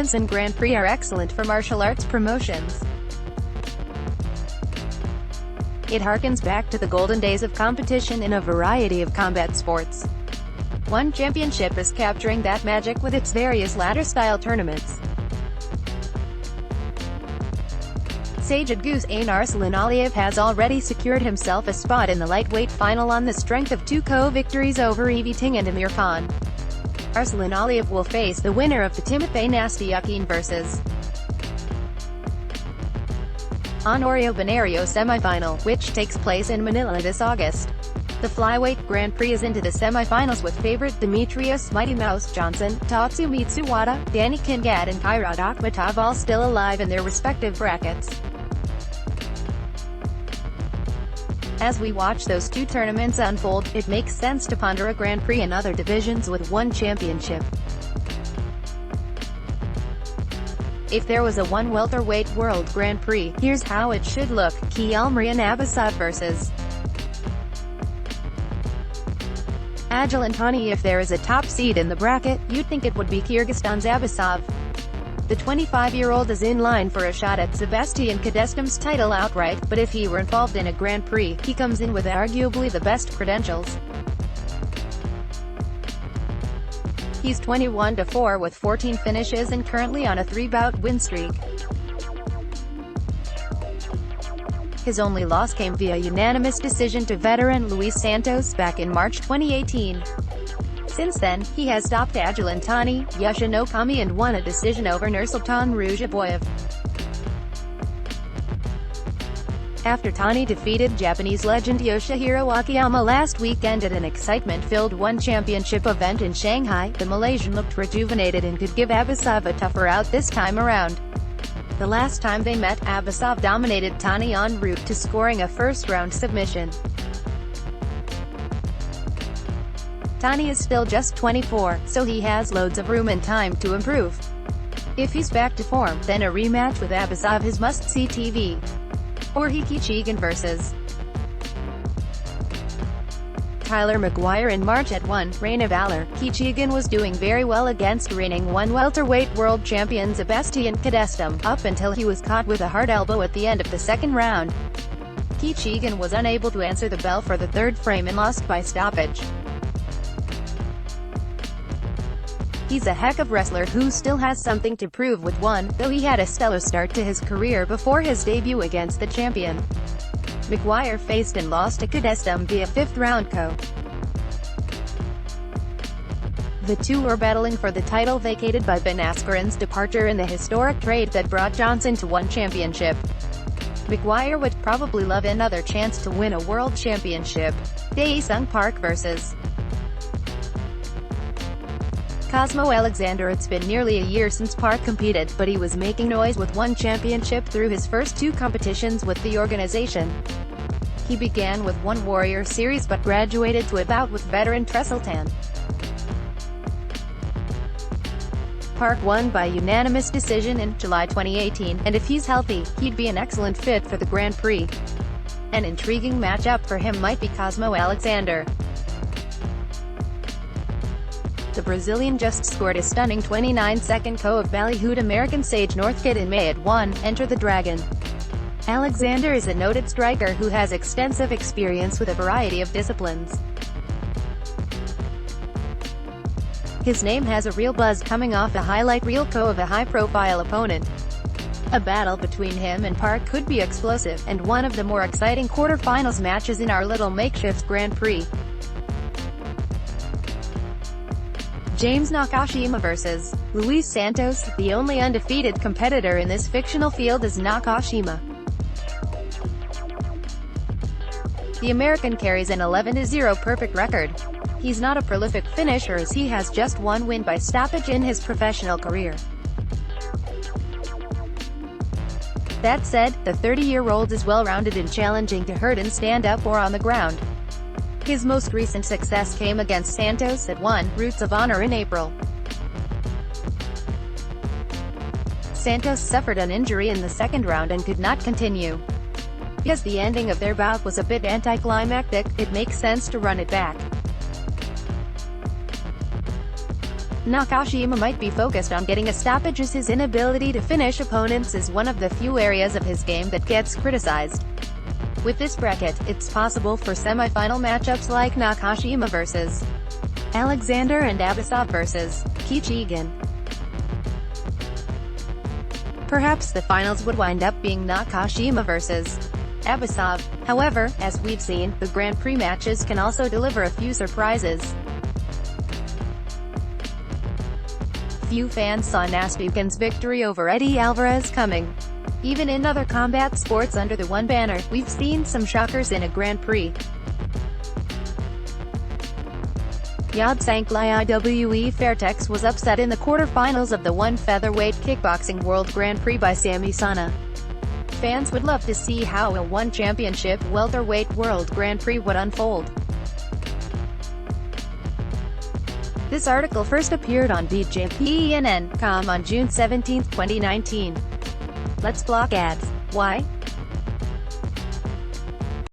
tournaments and Grand Prix are excellent for martial arts promotions. It harkens back to the golden days of competition in a variety of combat sports. One championship is capturing that magic with its various ladder-style tournaments. Saygid Guseyn Arslanaliev has already secured himself a spot in the lightweight final on the strength of 2 victories over Ting and Amir. Arslanaliev will face the winner of the Timofey Nastyuhkin vs. Honorio Binario semifinal, which takes place in Manila this August. The flyweight Grand Prix is into the semifinals with favorite Demetrius Mighty Mouse Johnson, Tatsumitsu Wada, Danny Kingat and Kairat Akhmatov all still alive in their respective brackets. As we watch those two tournaments unfold, it makes sense to ponder a Grand Prix in other divisions with one championship. If there was a one welterweight world Grand Prix, here's how it should look: Amir Abasov vs. Aggregate. If there is a top seed in the bracket, you'd think it would be Kyrgyzstan's Abasov. The 25-year-old is in line for a shot at Sebastian Kadestam's title outright, but if he were involved in a Grand Prix, he comes in with arguably the best credentials. He's 21-4 with 14 finishes and currently on a 3-bout win streak. His only loss came via unanimous decision to veteran Luis Santos back in March 2018. Since then, he has stopped Aggregate, Yushin Okami and won a decision over Nursultan Rujaboyev. After Tani defeated Japanese legend Yoshihiro Akiyama last weekend at an excitement-filled One Championship event in Shanghai, the Malaysian looked rejuvenated and could give Abasov a tougher out this time around. The last time they met, Abasov dominated Tani en route to scoring a first-round submission. Tani is still just 24, so he has loads of room and time to improve. If he's back to form, then a rematch with Abasov is must-see TV. Or Hearkens vs. Tyler McGuire in March at 1, Reign of Valor. Hearkens was doing very well against reigning one welterweight world champion Sebastian Kadestam, up until he was caught with a hard elbow at the end of the second round. Hearkens was unable to answer the bell for the third frame and lost by stoppage. He's a heck of wrestler who still has something to prove with one, though he had a stellar start to his career before his debut against the champion. McGuire faced and lost to Kadestam via 5th round KO. The two were battling for the title vacated by Ben Askren's departure in the historic trade that brought Johnson to one championship. McGuire would probably love another chance to win a world championship. Daesung Park vs. Cosmo Alexander. It's been nearly a year since Park competed, but he was making noise with one championship through his first 2 competitions with the organization. He began with one Warrior Series but graduated to a bout with veteran Tresseltan. Park won by unanimous decision in July 2018, and if he's healthy, he'd be an excellent fit for the Grand Prix. An intriguing matchup for him might be Cosmo Alexander. The Brazilian just scored a stunning 29-second KO of ballyhooed American Sage Northcutt in May at 1, Enter the Dragon. Alexander is a noted striker who has extensive experience with a variety of disciplines. His name has a real buzz coming off a highlight reel KO of a high-profile opponent. A battle between him and Park could be explosive, and one of the more exciting quarterfinals matches in our little makeshift Grand Prix. James Nakashima vs. Luis Santos. The only undefeated competitor in this fictional field is Nakashima. The American carries an 11-0 perfect record. He's not a prolific finisher as he has just one win by stoppage in his professional career. That said, the 30-year-old is well-rounded and challenging to hurt and stand up or on the ground. His most recent success came against Santos at 1, Roots of Honor in April. Santos suffered an injury in the second round and could not continue. Because the ending of their bout was a bit anticlimactic, it makes sense to run it back. Nakashima might be focused on getting a stoppage, as his inability to finish opponents is one of the few areas of his game that gets criticized. With this bracket, it's possible for semi-final matchups like Nakashima vs. Alexander and Abasov vs. Kichigin. Perhaps the finals would wind up being Nakashima vs. Abasov. However, as we've seen, the Grand Prix matches can also deliver a few surprises. Few fans saw Nastyuhkin's victory over Eddie Alvarez coming. Even in other combat sports under the one banner, we've seen some shockers in a Grand Prix. Yodsanklai IWE Fairtex was upset in the quarterfinals of the one featherweight kickboxing World Grand Prix by Sami Sana. Fans would love to see how a one championship welterweight World Grand Prix would unfold. This article first appeared on BJPNN.com on June 17, 2019. Let's block ads. Why?